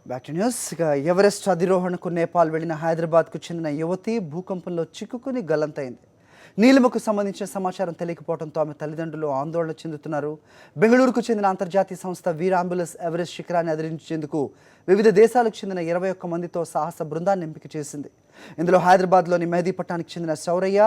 Back to news. Everest అధిరోహణకు నేపాల్ వెళ్లిన హైదరాబాద్కు చెందిన యువతి భూకంపంలో చిక్కుకుని గల్లంతైంది. నీలిమకు సంబంధించిన సమాచారం తెలియకపోవడంతో ఆమె తల్లిదండ్రులు ఆందోళన చెందుతున్నారు. బెంగళూరుకు చెందిన అంతర్జాతీయ సంస్థ వీర్ అంబులెన్స్ ఎవరెస్ట్ శిఖరాన్ని అధిరోహించేందుకు వివిధ దేశాలకు చెందిన 21 మందితో సాహస బృందాన్ని ఎంపిక చేసింది. ఇందులో హైదరాబాద్లోని మెహదీపట్నానికి చెందిన శౌరయ్య,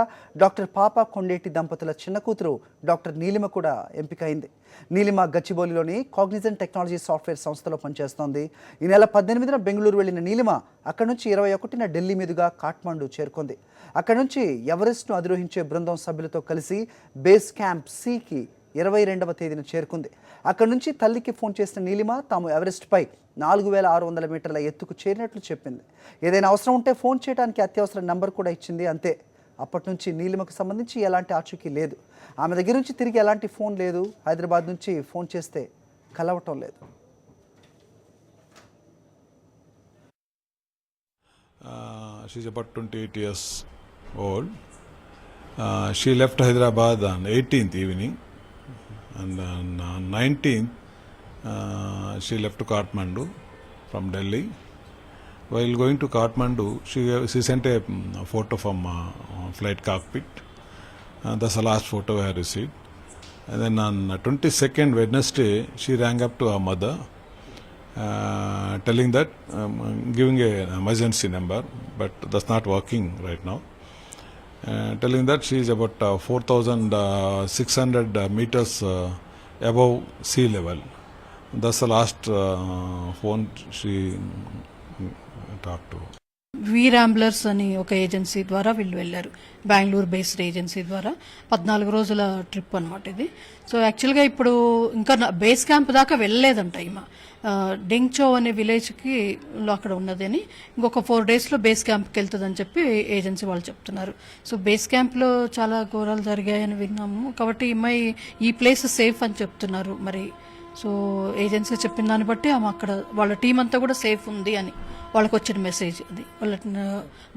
డాక్టర్ పాప కొండేటి దంపతుల చిన్న కూతురు డాక్టర్ నీలిమ కూడా ఎంపికైంది. నీలిమ గచ్చిబౌలిలోని కాగ్నిజెంట్ టెక్నాలజీ సాఫ్ట్వేర్ సంస్థలో పనిచేస్తోంది. ఈ నెల 18న బెంగళూరు వెళ్లిన నీలిమ అక్కడి నుంచి 21న ఢిల్లీ మీదుగా కాఠ్మండు చేరుకుంది. అక్కడి నుంచి ఎవరెస్ట్ను అధిరోహించే బృందం సభ్యులతో కలిసి బేస్ క్యాంప్ సికి 22వ తేదీన చేరుకుంది. అక్కడి నుంచి తల్లికి ఫోన్ చేసిన నీలిమ తాము ఎవరెస్ట్పై 4600 మీటర్ల ఎత్తుకు చేరినట్లు చెప్పింది. ఏదైనా అవసరం ఉంటే ఫోన్ చేయడానికి అత్యవసర నంబర్ కూడా ఇచ్చింది. అంతే. అప్పటి నుంచి నీలిమకు సంబంధించి ఎలాంటి ఆచూకీ లేదు. ఆమె దగ్గర నుంచి తిరిగి ఎలాంటి ఫోన్ లేదు. హైదరాబాద్ నుంచి ఫోన్ చేస్తే కలవటం లేదు. She's about 28 years old. She left Hyderabad on 18th evening, and on 19th she left to Kathmandu from Delhi. While going to Kathmandu, she sent a photo from flight cockpit. That's the last photo I received. And then on 22nd Wednesday, she rang up to her mother, telling that giving an emergency number, but that's not working right now. Telling that she is about 4,600 meters above sea level. That's the last phone she talked to. Veer ambulance అని ఒక agency ద్వారా వీళ్ళు వెళ్ళారు. Bengaluru based agency ద్వారా 14 రోజుల trip అనమాట ఇది. So యాక్చువల్గా ఇప్పుడు ఇంకా బేస్ క్యాంప్ దాకా వెళ్ళలేదంట ఈమె. డెంగ్చో అనే విలేజ్కి అక్కడ ఉన్నదని ఇంకొక 4 డేస్లో బేస్ క్యాంప్కి వెళ్తుందని చెప్పి ఏజెన్సీ వాళ్ళు చెప్తున్నారు. సో బేస్ క్యాంప్లో చాలా ఘోరాలు జరిగాయని విన్నాము. కాబట్టి ఈ ప్లేస్ సేఫ్ అని చెప్తున్నారు. మరి సో ఏజెన్సీ చెప్పిన దాన్ని బట్టి ఆమె అక్కడ వాళ్ళ టీం అంతా కూడా సేఫ్ ఉంది అని వాళ్ళకి వచ్చిన మెసేజ్ అది. వాళ్ళ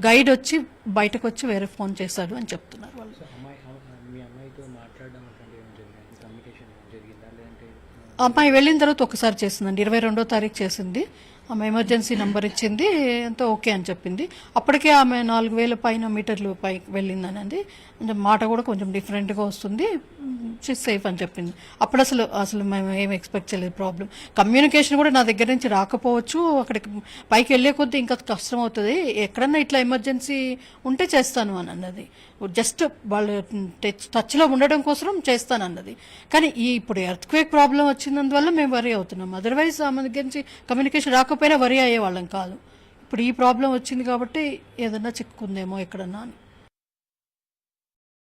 గైడ్ వచ్చి బయటకు వచ్చి వేరే ఫోన్ చేశాడు అని చెప్తున్నారు వాళ్ళు. అమ్మాయి వెళ్ళిన తర్వాత ఒకసారి చేసిందండి. 22వ తారీఖు చేసింది. ఆమె ఎమర్జెన్సీ నెంబర్ ఇచ్చింది, ఎంతో ఓకే అని చెప్పింది. అప్పటికే ఆమె 4000 పైన మీటర్లు పైకి వెళ్ళిందని అంది. అంటే మాట కూడా కొంచెం డిఫరెంట్గా వస్తుంది. సేఫ్ అని చెప్పింది. అప్పుడు అసలు మేము ఏం ఎక్స్పెక్ట్ చేయలేదు. ప్రాబ్లం కమ్యూనికేషన్ కూడా నా దగ్గర నుంచి రాకపోవచ్చు. అక్కడికి పైకి వెళ్ళే కొద్దీ ఇంకా కష్టం అవుతుంది. ఎక్కడన్నా ఇట్లా ఎమర్జెన్సీ ఉంటే చేస్తాను అని అన్నది. జస్ట్ వాళ్ళు టచ్లో ఉండడం కోసం చేస్తాను అన్నది. కానీ ఇప్పుడు ఎర్త్క్వేక్ ప్రాబ్లం వచ్చినందువల్ల మేము వరీ అవుతున్నాం. అదర్వైజ్ ఆమె దగ్గర నుంచి కమ్యూనికేషన్ రాకపోయినా వరీ అయ్యేవాళ్ళం కాదు. ఇప్పుడు ఈ ప్రాబ్లం వచ్చింది కాబట్టి ఏదన్నా చిక్కుకుందేమో ఎక్కడన్నా అని.